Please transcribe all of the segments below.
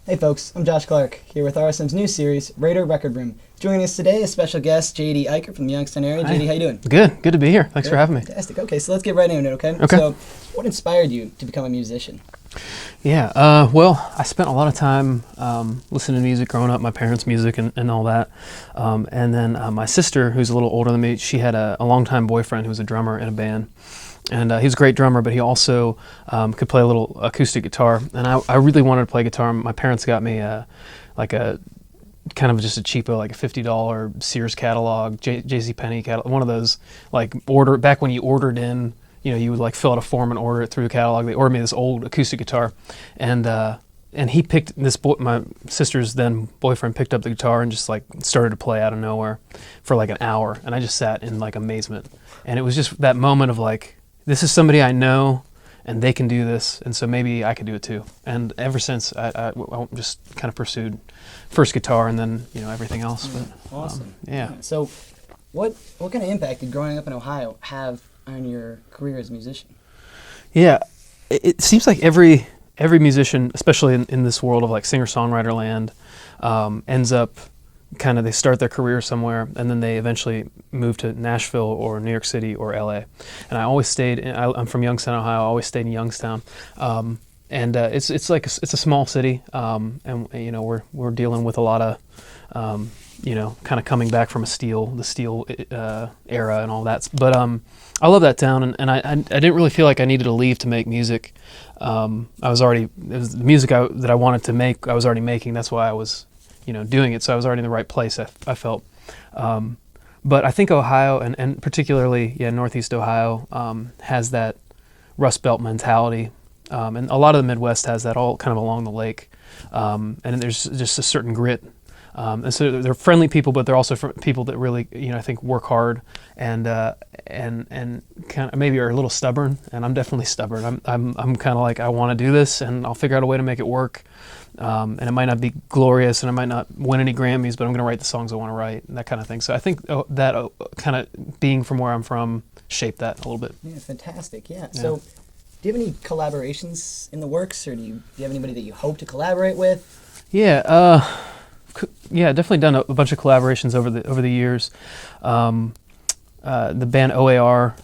Hey folks, I'm Josh Clark, here with RSM's new series, Raider Record Room. Joining us today is special guest JD Eicher from the Youngstown area. Hi. JD, how you doing? Good to be here. Thanks for having me. Fantastic. Okay, so let's get right into it, okay? Okay. So, what inspired you to become a musician? Yeah, well, I spent a lot of time listening to music growing up, my parents' music and all that. And then my sister, who's a little older than me, she had a longtime boyfriend who was a drummer in a band. And he was a great drummer, but he also could play a little acoustic guitar. And I really wanted to play guitar. My parents got me like a kind of just a cheapo, like a $50 Sears catalog, JCPenney catalog, one of those like back when you ordered in, you would like fill out a form and order it through the catalog. They ordered me this old acoustic guitar, and he picked my sister's then boyfriend picked up the guitar and just like started to play out of nowhere for like an hour, and I just sat in like amazement. And it was just that moment of like, this is somebody I know, and they can do this, and so maybe I could do it too. And ever since, I just kind of pursued first guitar and then everything else. But Awesome. Yeah. So, what kind of impact did growing up in Ohio have on your career as a musician? Yeah, it seems like every musician, especially in this world of like singer-songwriter land, ends up they start their career somewhere and then they eventually move to Nashville or New York City or LA. And I always stayed I'm from Youngstown, Ohio. I always stayed in Youngstown. And it's like it's a small city, and we're dealing with a lot of kind of coming back from the steel era and all that. But I love that town, and I didn't really feel like I needed to leave to make music. It was the music that I wanted to make. I was already making. That's why I was doing it. So I was already in the right place, I felt. But I think Ohio, and particularly Northeast Ohio, has that Rust Belt mentality. And a lot of the Midwest has that, all kind of along the lake. And there's just a certain grit. And so they're friendly people, but they're also people that really, I think work hard and kind of maybe are a little stubborn. And I'm definitely stubborn. I'm kind of like, I want to do this, and I'll figure out a way to make it work. And it might not be glorious, and I might not win any Grammys, but I'm going to write the songs I want to write, and that kind of thing. So I think that kind of being from where I'm from shaped that a little bit. Yeah, fantastic. Yeah. So, do you have any collaborations in the works, or do you have anybody that you hope to collaborate with? Yeah, definitely done a bunch of collaborations over the years. The band OAR,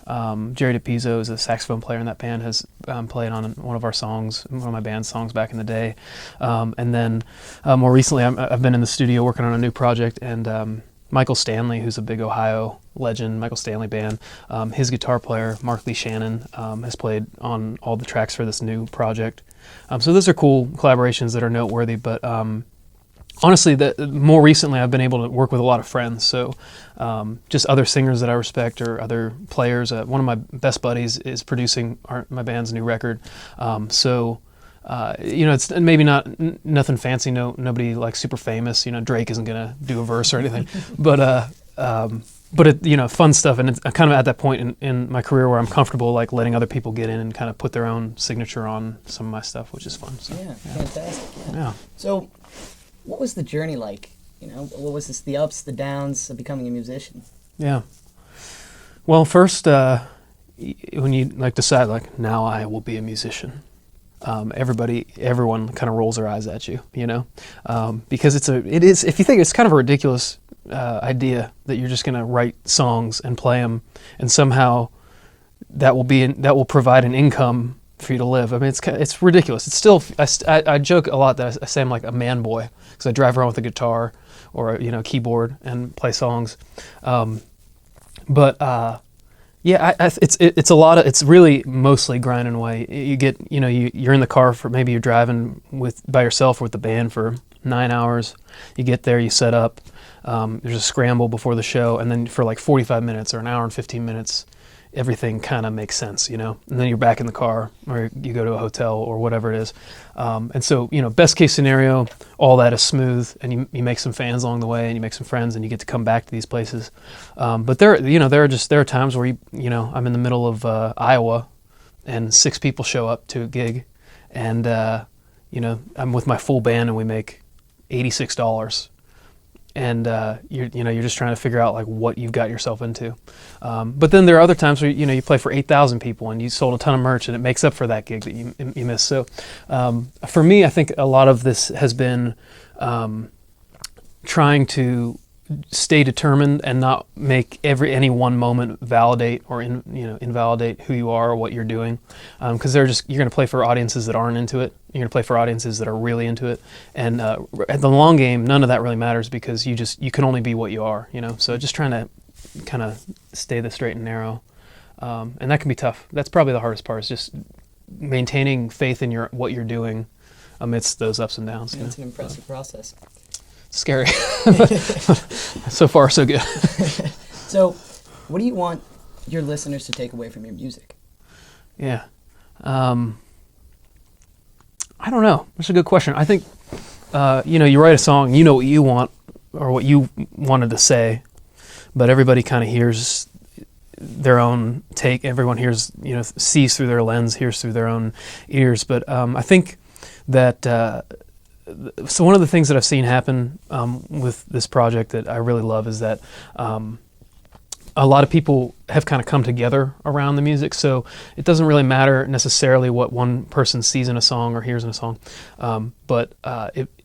Jerry DePizzo is a saxophone player in that band, has played on one of our songs, one of my band's songs back in the day. And then more recently, I've been in the studio working on a new project, and Michael Stanley, who's a big Ohio legend, Michael Stanley Band, his guitar player, Mark Lee Shannon, has played on all the tracks for this new project. So those are cool collaborations that are noteworthy, but honestly, more recently I've been able to work with a lot of friends, so just other singers that I respect or other players. One of my best buddies is producing my band's new record, so it's maybe nothing fancy, nobody like super famous. Drake isn't gonna do a verse or anything, but fun stuff. And it's kind of at that point in my career where I'm comfortable like letting other people get in and kind of put their own signature on some of my stuff, which is fun. So, yeah, fantastic. Yeah. So, what was the journey like? What was the ups, the downs of becoming a musician? Yeah. Well, first, when you like decide like, now I will be a musician, everyone kind of rolls their eyes at you, because it is, if you think, it's kind of a ridiculous idea that you're just going to write songs and play them, and somehow that will provide an income for you to live. I mean, it's ridiculous. It's still, I joke a lot that I say I'm like a man boy, because I drive around with a guitar or a keyboard and play songs. It's a lot of, it's really mostly grinding away. You get, you're in the car maybe you're driving by yourself or with the band for 9 hours. You get there, you set up, there's a scramble before the show, and then for like 45 minutes or an hour and 15 minutes, everything kind of makes sense, and then you're back in the car or you go to a hotel or whatever it is. And so, best case scenario, all that is smooth, and you make some fans along the way, and you make some friends, and you get to come back to these places. But there are times where I'm in the middle of Iowa, and 6 people show up to a gig, and I'm with my full band, and we make $86. and you're just trying to figure out like what you've got yourself into. But then there are other times where you play for 8,000 people and you sold a ton of merch and it makes up for that gig that you missed. So for me, I think a lot of this has been trying to stay determined and not make any one moment validate or invalidate who you are or what you're doing, because you're going to play for audiences that aren't into it. You're going to play for audiences that are really into it, and at the long game, none of that really matters because you can only be what you are. So just trying to kind of stay the straight and narrow, and that can be tough. That's probably the hardest part, is just maintaining faith in what you're doing amidst those ups and downs. It's an impressive process. Scary. So far, so good. So, what do you want your listeners to take away from your music? Yeah. I don't know. That's a good question. I think, you write a song, you know what you want or what you wanted to say, but everybody kind of hears their own take. Everyone hears, sees through their lens, hears through their own ears. But I think that... So one of the things that I've seen happen with this project that I really love is that a lot of people have kind of come together around the music. So it doesn't really matter necessarily what one person sees in a song or hears in a song, but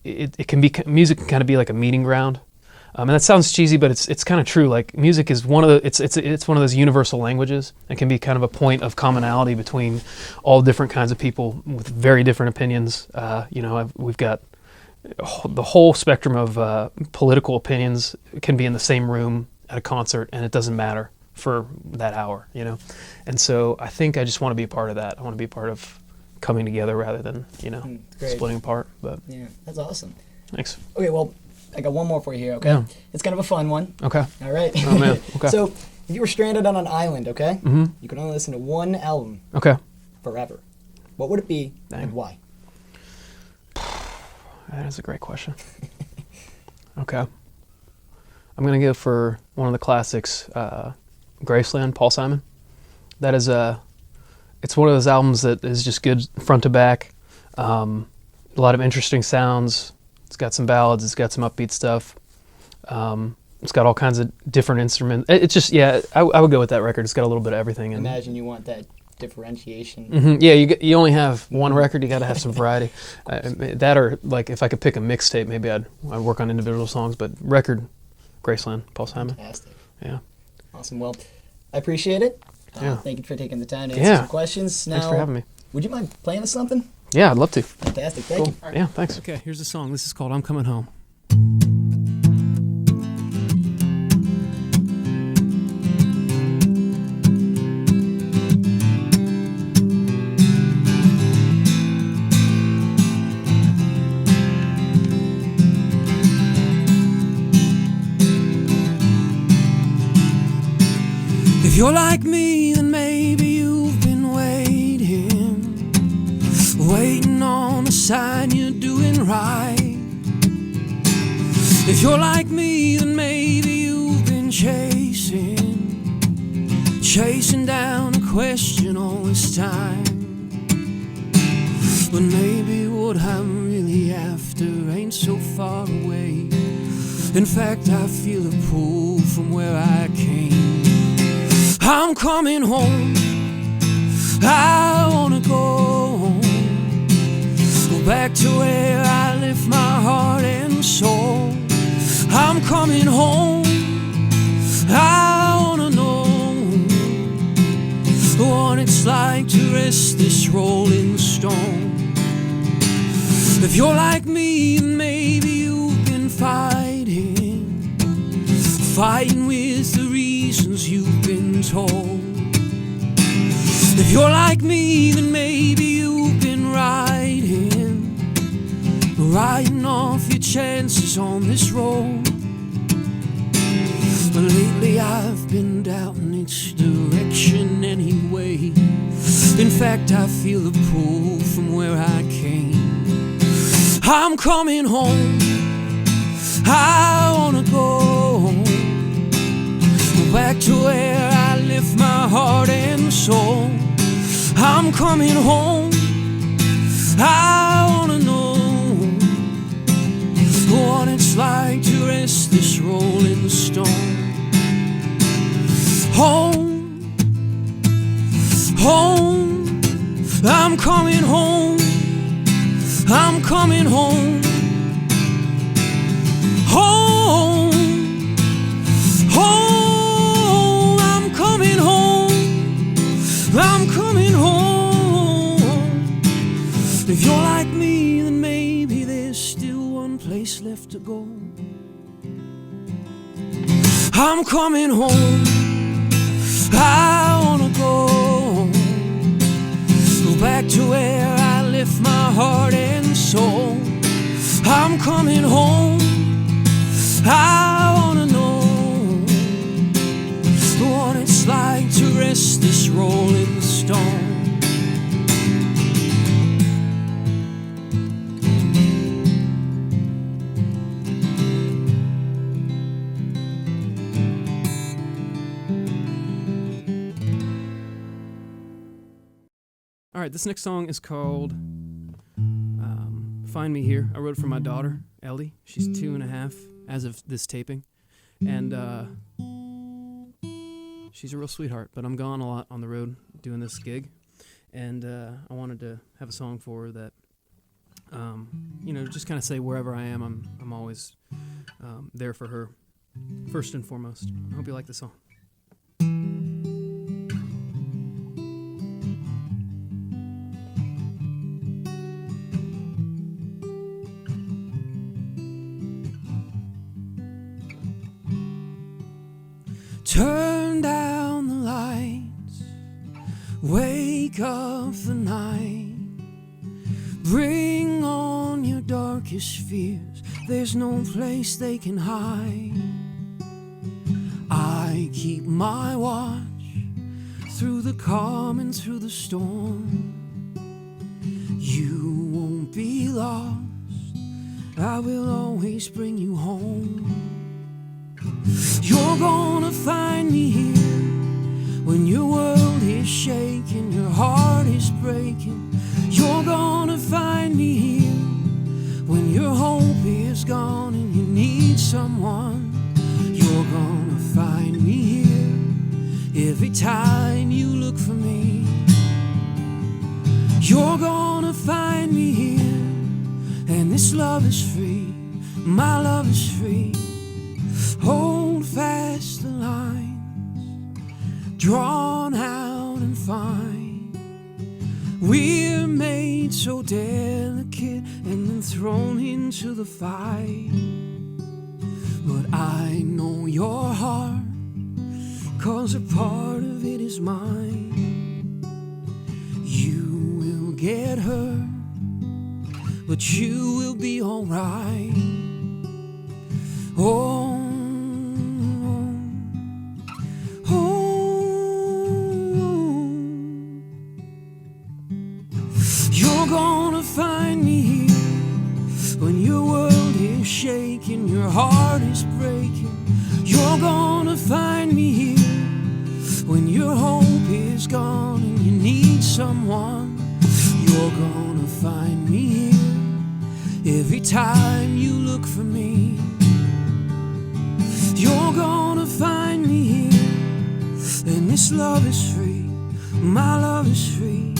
it can be, music can kind of be like a meeting ground. And that sounds cheesy, but it's kind of true. Like music is one of the it's one of those universal languages. It can be kind of a point of commonality between all different kinds of people with very different opinions. We've got the whole spectrum of political opinions can be in the same room at a concert, and it doesn't matter for that hour. And so I think I just want to be a part of that. I want to be a part of coming together rather than splitting apart. But yeah, that's awesome. Thanks. Okay, well, I got one more for you here, okay? Yeah. It's kind of a fun one. Okay. All right. Oh, man. Okay. So, if you were stranded on an island, okay? Mm-hmm. You could only listen to one album Okay. forever. What would it be and why? That is a great question. Okay. I'm going to go for one of the classics, Graceland, Paul Simon. That is it's one of those albums that is just good front to back. A lot of interesting sounds. It's got some ballads. It's got some upbeat stuff. It's got all kinds of different instruments. It's just, I would go with that record. It's got a little bit of everything. Imagine you want that differentiation. Mm-hmm. Yeah, you only have one record. You got to have some variety. That or like if I could pick a mixtape, maybe I'd work on individual songs. But record, Graceland, Paul Simon. Fantastic. Yeah. Awesome. Well, I appreciate it. Yeah. Thank you for taking the time to answer some questions. Now, thanks for having me. Would you mind playing us something? Yeah, I'd love to. Fantastic. Thank you. Yeah, thanks. Okay, here's the song. This is called I'm Coming Home. If you're like me, then maybe you've been waiting on a sign you're doing right. If you're like me, then maybe you've been chasing down a question all this time. But maybe what I'm really after ain't so far away. In fact, I feel a pull from where I came. I'm coming home, I wanna go home, go back to where I left my heart and soul. I'm coming home, I wanna know what it's like to rest this rolling stone. If you're like me, maybe you've been fighting with the reasons you've been told. If you're like me, then maybe you've been riding off your chances on this road. But lately I've been doubting its direction anyway. In fact, I feel a pull from where I came. I'm coming home, I wanna go home, go back to where I left my heart and soul. I'm coming home, I wanna know what it's like to rest this coming home. Home, home, I'm coming home. I'm coming home. If you're like me, then maybe there's still one place left to go. I'm coming home. I wanna go back to where I lift my heart and soul. I'm coming home. I wanna know what it's like to rest this rolling stone. All right, this next song is called Find Me Here. I wrote it for my daughter, Ellie. She's 2.5 as of this taping. And she's a real sweetheart, but I'm gone a lot on the road doing this gig. And I wanted to have a song for her that, just kind of say wherever I am, I'm always there for her, first and foremost. I hope you like the song. Turn down the lights, wake up the night, bring on your darkest fears, there's no place they can hide. I keep my watch through the calm and through the storm. You won't be lost, I will always bring you home. You're gonna find me here when your world is shaking, your heart is breaking. You're gonna find me here when your hope is gone and you need someone. You're gonna find me here every time you look for me. You're gonna find me here, and this love is free, my love is free. Hold fast the lines, drawn out and fine. We're made so delicate and then thrown into the fight. But I know your heart, 'cause a part of it is mine. You will get hurt, but you will be alright. Oh, you're gonna find me here when your world is shaking, your heart is breaking. You're gonna find me here when your hope is gone and you need someone. You're gonna find me here every time you look for me. You're gonna find me here, and this love is free, my love is free.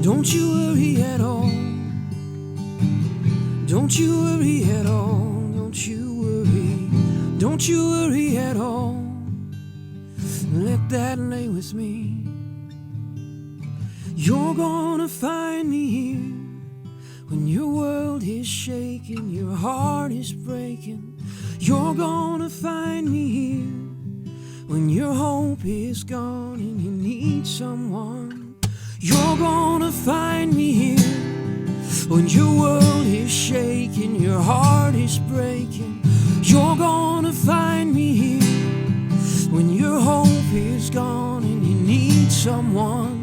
Don't you worry at all, don't you worry at all, don't you worry, don't you worry at all. Let that lay with me. You're gonna find me here when your world is shaking, your heart is breaking. You're gonna find me here when your hope is gone and you need someone. You're gonna find me here when your world is shaking, your heart is breaking. You're gonna find me here when your hope is gone and you need someone.